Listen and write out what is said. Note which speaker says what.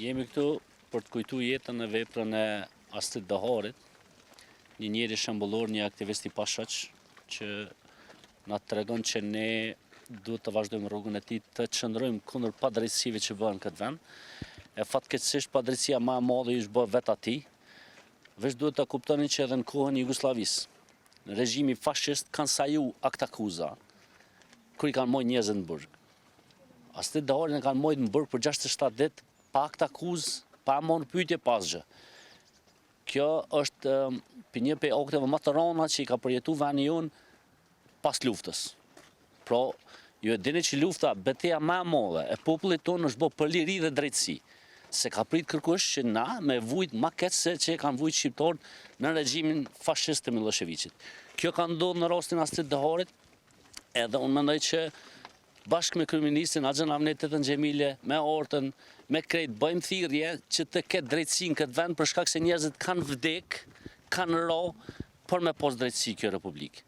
Speaker 1: Jemi këtu për të kujtuar jetën e veprën e Astrid Daharit, një njeri shembullor, një aktivist i pashoq që na tregon që ne duhet të vazhdojmë rrugën e tij të çndrojmë kundër padrejtësive që bëhen në këtë vend. E fatkeqësisht padrejtësia më e madhe është bërë vetë atij. Veç duhet ta kuptoni që edhe në kohën e Jugosllavisë, në regjimi fashist kanë saju akt akuza kur i kanë marrë njerëzit në burg. Astrid Daharin e kanë marrë në burg për 67 ditë pa akt akuzë, pa marrë pyetje pasgjë. Kjo është për një prej akteve më të rënda që i ka përjetuar vendi jonë pas luftës. Pra, ju e dini që lufta, betejë më e madhe e popullit tonë është bërë për liri dhe drejtësi. Se ka prit kërkush që na me vujt ma keq se që kanë vujt shqiptarët në regjimin fashist të Miloševićit. Kjo ka ndodhur në rastin e Astrid Daharit, edhe unë mendoj që bashkë me kryeministrin Axhan Ahmetetën Xhemile, me Ortën, me krejt bëjmë thirrje që të ketë drejtësi në këtë vend për shkak se njerëzit kanë vdek, kanë ra për me pas drejtësi kjo republikë.